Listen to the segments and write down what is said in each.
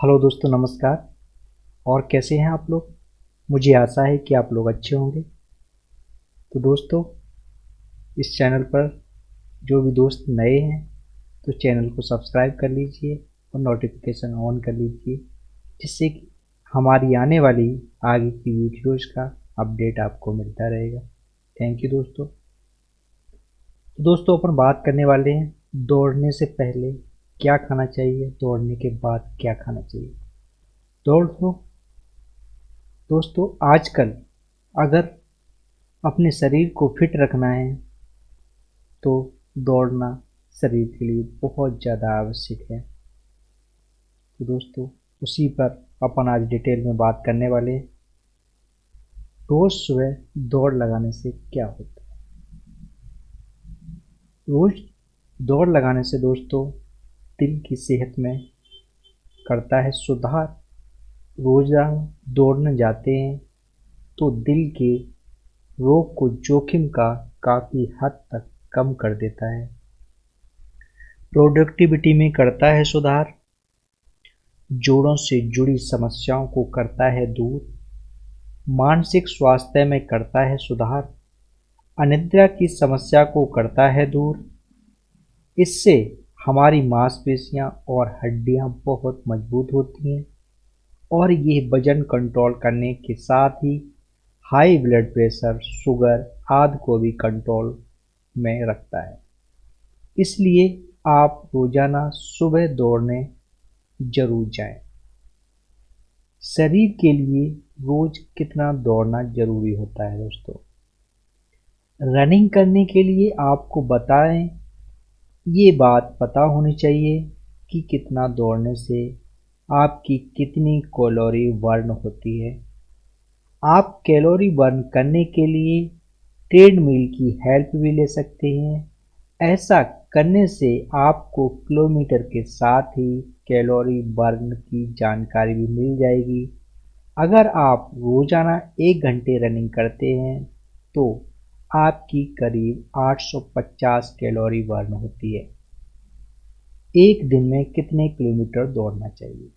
Hello दोस्तों, नमस्कार। और कैसे हैं आप लोग? मुझे आशा है कि आप लोग अच्छे होंगे। तो दोस्तों, इस चैनल पर जो भी दोस्त नए हैं तो चैनल को सब्सक्राइब कर लीजिए और नोटिफिकेशन ऑन कर लीजिए, जिससे कि हमारी आने वाली आगे की वीडियोज़ का अपडेट आपको मिलता रहेगा। थैंक यू दोस्तों। तो दोस्तों, अपन बात करने वाले हैं दौड़ने से पहले क्या खाना चाहिए, दौड़ने के बाद क्या खाना चाहिए। दोस्तों दोस्तों आजकल अगर अपने शरीर को फिट रखना है तो दौड़ना शरीर के लिए बहुत ज़्यादा आवश्यक है। तो दोस्तों, उसी पर अपन आज डिटेल में बात करने वाले हैं। रोज़ सुबह दौड़ लगाने से क्या होता है। रोज़ दौड़ लगाने से दोस्तों दिल की सेहत में करता है सुधार। रोज़ाना दौड़ने जाते हैं तो दिल के रोग को जोखिम का काफ़ी हद तक कम कर देता है। प्रोडक्टिविटी में करता है सुधार। जोड़ों से जुड़ी समस्याओं को करता है दूर। मानसिक स्वास्थ्य में करता है सुधार। अनिद्रा की समस्या को करता है दूर। इससे हमारी मांसपेशियां और हड्डियां बहुत मजबूत होती हैं और ये वजन कंट्रोल करने के साथ ही हाई ब्लड प्रेशर, शुगर आदि को भी कंट्रोल में रखता है। इसलिए आप रोजाना सुबह दौड़ने जरूर जाएं। शरीर के लिए रोज कितना दौड़ना जरूरी होता है दोस्तों। रनिंग करने के लिए आपको बताएं, ये बात पता होनी चाहिए कि कितना दौड़ने से आपकी कितनी कैलोरी बर्न होती है। आप कैलोरी बर्न करने के लिए ट्रेडमिल की हेल्प भी ले सकते हैं। ऐसा करने से आपको किलोमीटर के साथ ही कैलोरी बर्न की जानकारी भी मिल जाएगी। अगर आप रोजाना 1 घंटे रनिंग करते हैं तो आपकी करीब 850 कैलोरी बर्न होती है। एक दिन में कितने किलोमीटर दौड़ना चाहिए।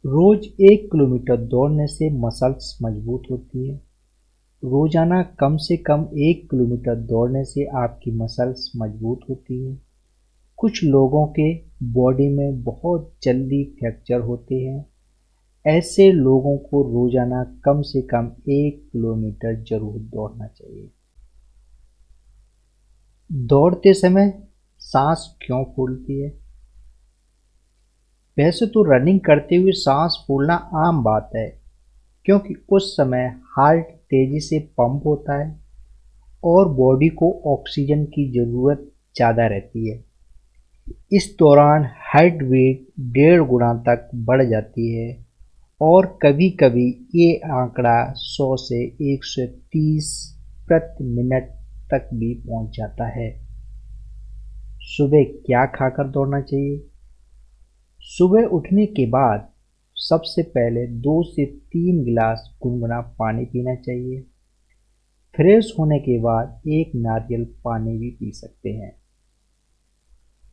रोज 1 किलोमीटर दौड़ने से मसल्स मजबूत होती है। रोजाना कम से कम 1 किलोमीटर दौड़ने से आपकी मसल्स मजबूत होती है। कुछ लोगों के बॉडी में बहुत जल्दी फ्रैक्चर होते हैं। ऐसे लोगों को रोजाना कम से कम 1 किलोमीटर जरूर दौड़ना चाहिए। दौड़ते समय सांस क्यों फूलती है। वैसे तो रनिंग करते हुए सांस फूलना आम बात है, क्योंकि उस समय हार्ट तेजी से पंप होता है और बॉडी को ऑक्सीजन की ज़रूरत ज़्यादा रहती है। इस दौरान हार्ट बीट 1.5 गुना तक बढ़ जाती है और कभी कभी ये आंकड़ा 100 से 130 प्रति मिनट तक भी पहुंच जाता है। सुबह क्या खाकर दौड़ना चाहिए। सुबह उठने के बाद सबसे पहले 2 से 3 गिलास गुनगुना पानी पीना चाहिए। फ्रेश होने के बाद एक नारियल पानी भी पी सकते हैं।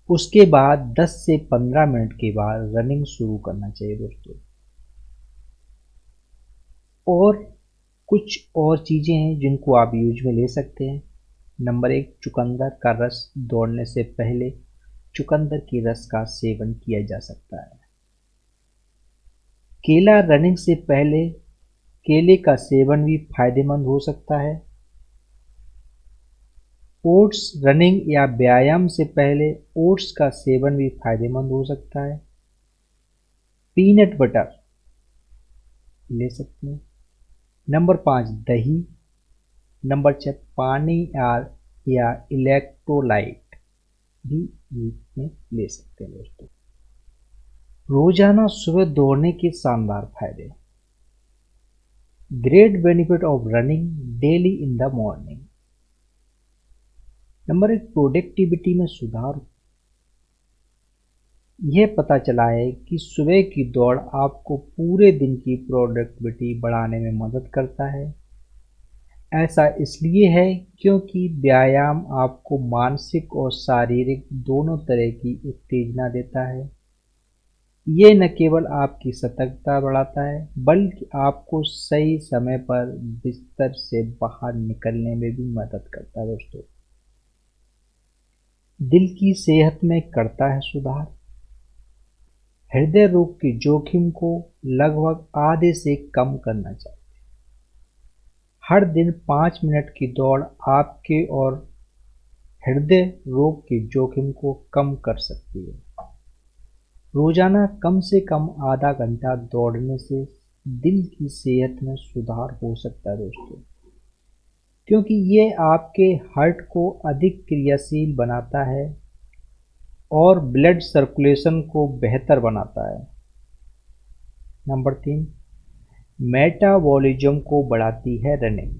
उसके बाद 10 से 15 मिनट के बाद रनिंग शुरू करना चाहिए दोस्तों। और कुछ और चीज़ें हैं जिनको आप यूज में ले सकते हैं। नंबर 1, चुकंदर का रस। दौड़ने से पहले चुकंदर के रस का सेवन किया जा सकता है। केला। रनिंग से पहले केले का सेवन भी फायदेमंद हो सकता है। ओट्स। रनिंग या व्यायाम से पहले ओट्स का सेवन भी फायदेमंद हो सकता है। पीनट बटर ले सकते हैं। नंबर 5, दही। नंबर 6, पानी या इलेक्ट्रोलाइट भी में ले सकते हैं दोस्तों। रोजाना सुबह दौड़ने के शानदार फायदे। Great benefit of running daily in the morning. Number 1, productivity में सुधार। यह पता चला है कि सुबह की दौड़ आपको पूरे दिन की प्रोडक्टिविटी बढ़ाने में मदद करता है। ऐसा इसलिए है क्योंकि व्यायाम आपको मानसिक और शारीरिक दोनों तरह की उत्तेजना देता है। ये न केवल आपकी सतर्कता बढ़ाता है बल्कि आपको सही समय पर बिस्तर से बाहर निकलने में भी मदद करता है दोस्तों। दिल की सेहत में करता है सुधार। हृदय रोग के जोखिम को लगभग आधे से कम करना चाहिए। हर दिन 5 मिनट की दौड़ आपके और हृदय रोग के जोखिम को कम कर सकती है। रोजाना कम से कम आधा घंटा दौड़ने से दिल की सेहत में सुधार हो सकता है दोस्तों, क्योंकि ये आपके हार्ट को अधिक क्रियाशील बनाता है और ब्लड सर्कुलेशन को बेहतर बनाता है। नंबर 3, मेटाबॉलिज्म को बढ़ाती है रनिंग।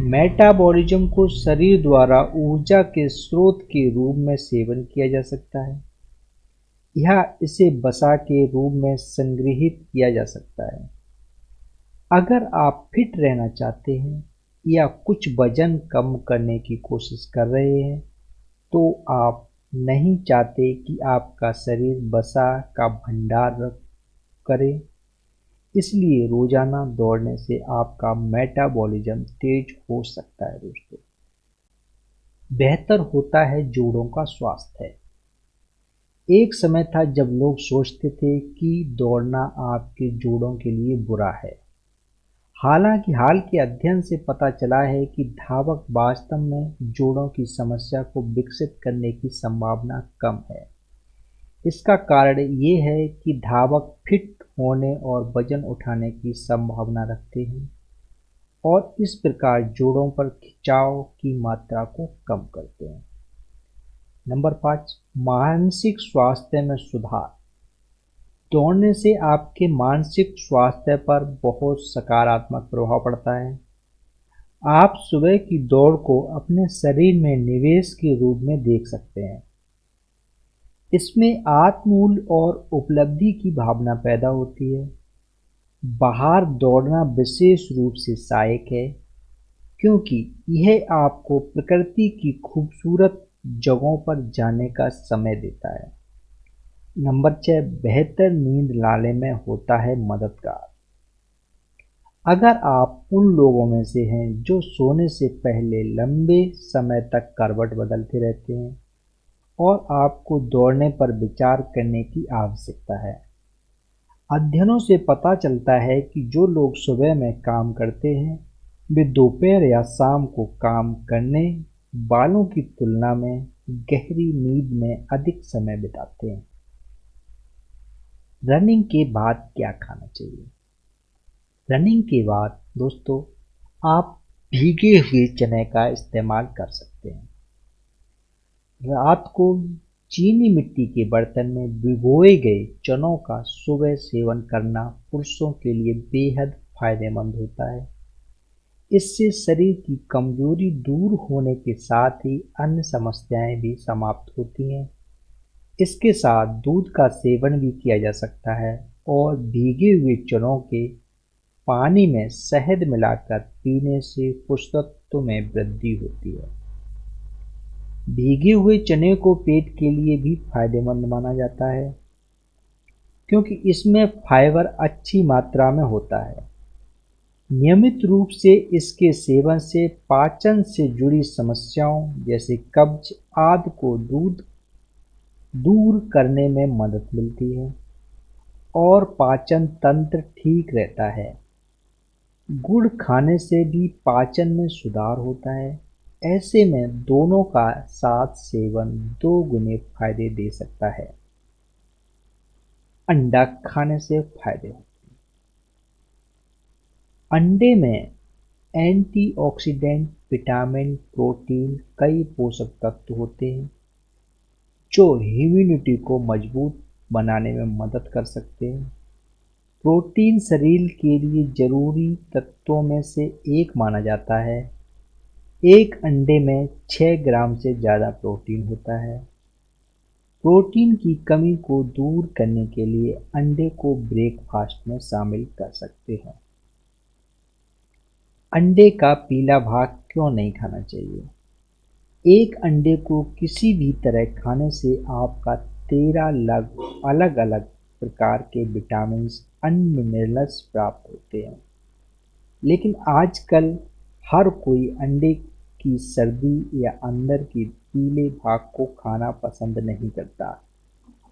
मेटाबॉलिज्म को शरीर द्वारा ऊर्जा के स्रोत के रूप में सेवन किया जा सकता है या इसे वसा के रूप में संग्रहित किया जा सकता है। अगर आप फिट रहना चाहते हैं या कुछ वजन कम करने की कोशिश कर रहे हैं तो आप नहीं चाहते कि आपका शरीर वसा का भंडार करे, इसलिए रोजाना दौड़ने से आपका मेटाबॉलिज्म तेज हो सकता है दोस्तों। बेहतर होता है जोड़ों का स्वास्थ्य। एक समय था जब लोग सोचते थे कि दौड़ना आपके जोड़ों के लिए बुरा है। हालांकि हाल के अध्ययन से पता चला है कि धावक वास्तव में जोड़ों की समस्या को विकसित करने की संभावना कम है। इसका कारण ये है कि धावक फिट होने और वजन उठाने की संभावना रखते हैं और इस प्रकार जोड़ों पर खिंचाव की मात्रा को कम करते हैं। नंबर 5, मानसिक स्वास्थ्य में सुधार। दौड़ने से आपके मानसिक स्वास्थ्य पर बहुत सकारात्मक प्रभाव पड़ता है। आप सुबह की दौड़ को अपने शरीर में निवेश के रूप में देख सकते हैं। इसमें आत्ममूल्य और उपलब्धि की भावना पैदा होती है। बाहर दौड़ना विशेष रूप से सहायक है क्योंकि यह आपको प्रकृति की खूबसूरत जगहों पर जाने का समय देता है। नंबर 6, बेहतर नींद लाने में होता है मददगार। अगर आप उन लोगों में से हैं जो सोने से पहले लंबे समय तक करवट बदलते रहते हैं और आपको दौड़ने पर विचार करने की आवश्यकता है। अध्ययनों से पता चलता है कि जो लोग सुबह में काम करते हैं वे दोपहर या शाम को काम करने वालों की तुलना में गहरी नींद में अधिक समय बिताते हैं। रनिंग के बाद क्या खाना चाहिए? रनिंग के बाद दोस्तों आप भीगे हुए चने का इस्तेमाल कर सकते हैं। रात को चीनी मिट्टी के बर्तन में भिगोए गए चनों का सुबह सेवन करना पुरुषों के लिए बेहद फायदेमंद होता है। इससे शरीर की कमजोरी दूर होने के साथ ही अन्य समस्याएं भी समाप्त होती हैं। इसके साथ दूध का सेवन भी किया जा सकता है और भीगे हुए चनों के पानी में शहद मिलाकर पीने से पुष्टत्व में वृद्धि होती है। भीगे हुए चने को पेट के लिए भी फायदेमंद माना जाता है क्योंकि इसमें फाइबर अच्छी मात्रा में होता है। नियमित रूप से इसके सेवन से पाचन से जुड़ी समस्याओं जैसे कब्ज आदि को दूर करने में मदद मिलती है और पाचन तंत्र ठीक रहता है। गुड़ खाने से भी पाचन में सुधार होता है। ऐसे में दोनों का साथ सेवन 2 गुने फायदे दे सकता है। अंडा खाने से फायदे होते हैं। अंडे में एंटीऑक्सीडेंट, विटामिन, प्रोटीन, कई पोषक तत्व होते हैं जो इम्यूनिटी को मजबूत बनाने में मदद कर सकते हैं। प्रोटीन शरीर के लिए जरूरी तत्वों में से एक माना जाता है। एक अंडे में 6 ग्राम से ज़्यादा प्रोटीन होता है। प्रोटीन की कमी को दूर करने के लिए अंडे को ब्रेकफास्ट में शामिल कर सकते हैं। अंडे का पीला भाग क्यों नहीं खाना चाहिए? एक अंडे को किसी भी तरह खाने से आपका 13 अलग अलग प्रकार के विटामिन अन्य मिनरल्स प्राप्त होते हैं। लेकिन आजकल हर कोई अंडे की सर्दी या अंदर के पीले भाग को खाना पसंद नहीं करता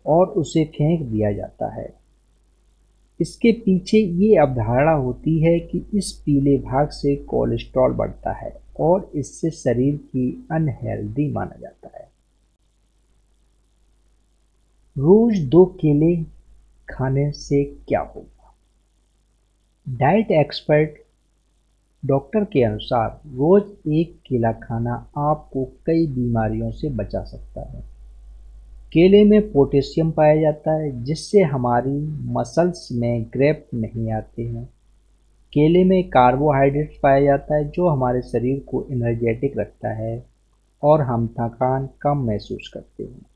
और उसे फेंक दिया जाता है। इसके पीछे ये अवधारणा होती है कि इस पीले भाग से कोलेस्ट्रॉल बढ़ता है और इससे शरीर की अनहेल्दी माना जाता है। रोज 2 केले खाने से क्या होगा? डाइट एक्सपर्ट डॉक्टर के अनुसार रोज एक केला खाना आपको कई बीमारियों से बचा सकता है। केले में पोटेशियम पाया जाता है जिससे हमारी मसल्स में ग्रेप नहीं आते हैं। केले में कार्बोहाइड्रेट पाया जाता है जो हमारे शरीर को एनर्जेटिक रखता है और हम थकान कम महसूस करते हैं।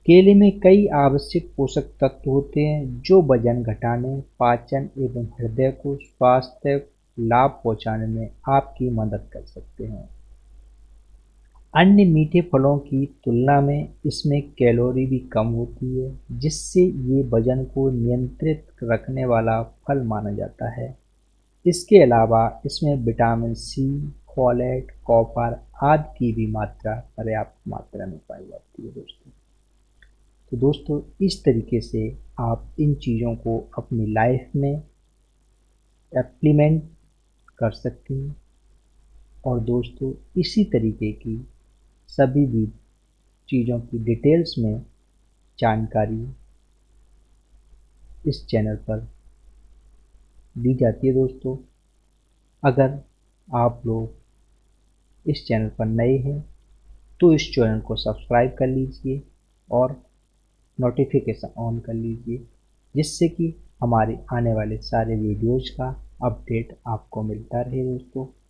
केले में कई आवश्यक पोषक तत्व होते हैं जो वजन घटाने, पाचन एवं हृदय को स्वास्थ्य लाभ पहुंचाने में आपकी मदद कर सकते हैं। अन्य मीठे फलों की तुलना में इसमें कैलोरी भी कम होती है जिससे ये वजन को नियंत्रित रखने वाला फल माना जाता है। इसके अलावा इसमें विटामिन सी, फोलेट, कॉपर आदि की भी मात्रा पर्याप्त मात्रा में पाई जाती है दोस्तों। तो दोस्तों इस तरीके से आप इन चीज़ों को अपनी लाइफ में इम्प्लीमेंट कर सकते हैं। और दोस्तों इसी तरीके की सभी भी चीज़ों की डिटेल्स में जानकारी इस चैनल पर दी जाती है दोस्तों। अगर आप लोग इस चैनल पर नए हैं तो इस चैनल को सब्सक्राइब कर लीजिए और नोटिफिकेशन ऑन कर लीजिए जिससे कि हमारे आने वाले सारे वीडियोज़ का अपडेट आपको मिलता रहे दोस्तों।